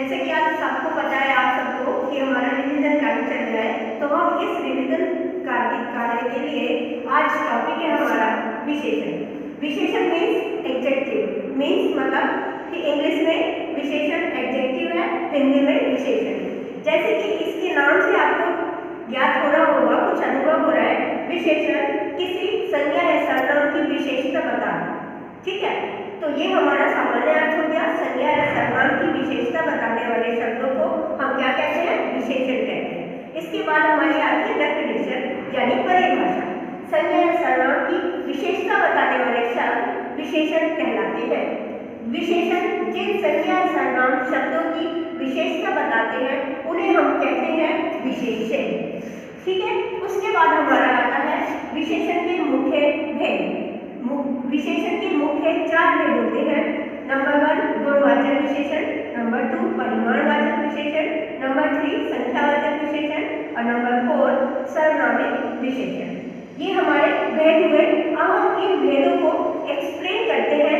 जैसे कि आज सबको पता है, आप सबको, कि हमारा रिवीजन कार्य चल रहा है, तो हम इस रिवीजन कार्य के लिए आज टॉपिक है हमारा विशेषण। विशेषण मीन्स एडजेक्टिव, मीन्स मतलब कि इंग्लिश में विशेषण एडजेक्टिव है, हिंदी में विशेषण। जैसे कि इसके नाम से आपको ज्ञात हो रहा होगा, कुछ अनुभव हो रहा है, विशेषण किसी संज्ञा या सर्वनाम की विशेषता बताना। ठीक है, तो ये हमारा सामान्य अर्थ हो गया। संज्ञा या सर्वनाम की विशेषता बताने वाले शब्दों को हम क्या कहते हैं? विशेषण कहते हैं। इसके बाद हमारी आती है डेफिनेशन यानी परिभाषा। संज्ञा या सर्वनाम की विशेषता बताने वाले शब्द विशेषण कहलाते हैं। विशेषण जिन संज्ञा या सर्वनाम शब्दों की विशेषता बताते हैं उन्हें हम कहते हैं विशेषण। ठीक है, उसके बाद हमारा आता है विशेषण के मुख्य भेद। विशेषण के मुख्य 4 भेद होते हैं। नंबर 1 गुणवाचक विशेषण, नंबर 2 परिमाणवाचक विशेषण, नंबर 3 संख्यावाचक विशेषण और नंबर 4 सर्वनामिक विशेषण। ये हमारे भेद हुए। अब हम इन भेदों को एक्सप्लेन करते हैं।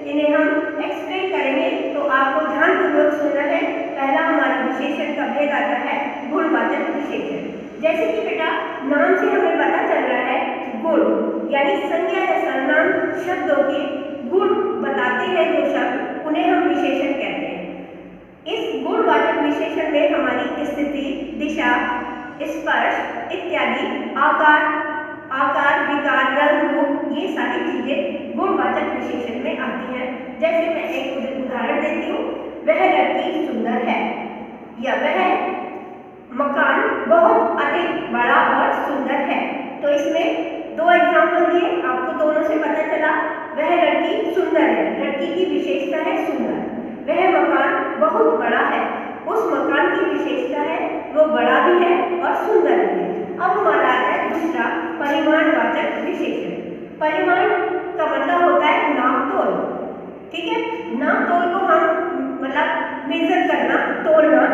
इन्हें हम एक्सप्लेन करेंगे तो आपको ध्यानपूर्वक सुनना है। पहला हमारा विशेषण का भेद आता है गुणवाचक विशेषण। जैसे कि बेटा नाम से हमें पता चल रहा है, गुण यानी संज्ञा या सर्वनाम शब्दों के गुण बताते हैं जो शब्द, उन्हें हम विशेषण कहते हैं। इस गुणवाचक विशेषण में हमारी स्थिति, दिशा, स्पर्श इत्यादि, आकार, विकार, रंग, रूप, ये सारी चीजें गुणवाचक विशेषण में आती हैं। जैसे मैं एक उदाहरण देती हूँ, वह लड़की सुंदर है या वह मकान बहुत अधिक बड़ा और सुंदर है। तो इसमें 2 एग्जाम्पल दिए, आपको दोनों से पता चला वह लड़की सुंदर है, लड़की की विशेषता है सुंदर। वह मकान बहुत बड़ा है, उस मकान की विशेषता है वो बड़ा भी है और सुंदर भी है। अब हमारा आता है दूसरा परिमाणवाचक विशेषण। परिमाण का मतलब होता है नाप तोल। ठीक है, नाप तोल को हम मतलब मेजर करना, तोलना,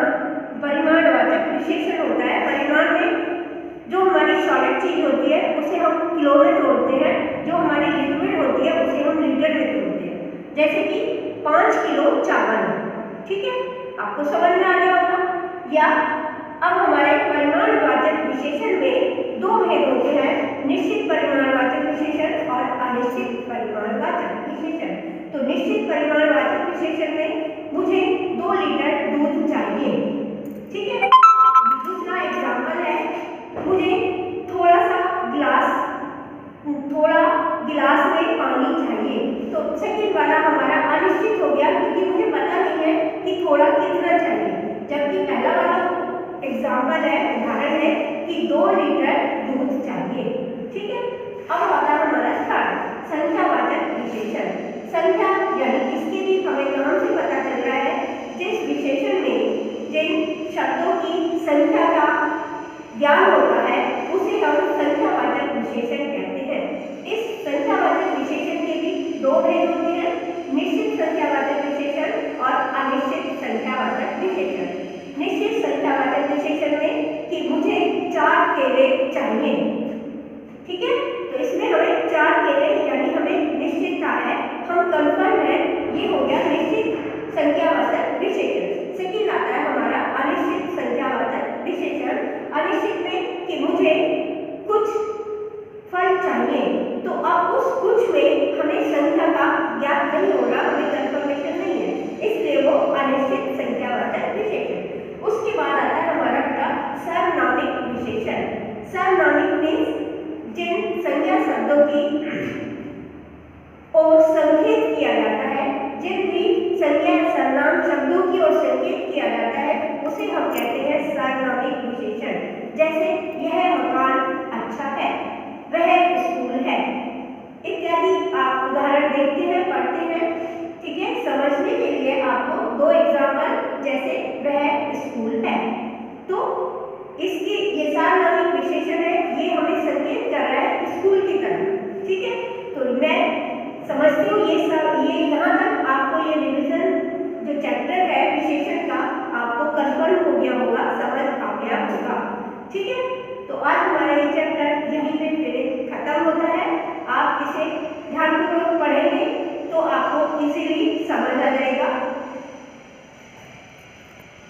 परिमाणवाचक विशेषण होता है। परिमाण में जो हमारी सॉलिड चीज होती है उसे हम किलो में तोलते हैं, जो हमारी लिक्विड होती है उसे हम लीटर में तोलते हैं। जैसे कि 5 किलो चावल। ठीक है, आपको समझ में आ गया होगा। या अब हमारे परिमाणवाचक विशेषण में 2 भेद होते हैं, निश्चित परिमाणवाचक विशेषण और अनिश्चित परिमाणवाचक विशेषण। तो निश्चित परिमाणवाचक विशेषण में मुझे 2 लीटर दूध चाहिए। ठीक है, दूसरा एग्जाम्पल है, मुझे थोड़ा गिलास में पानी चाहिए। तो सेकंड वाला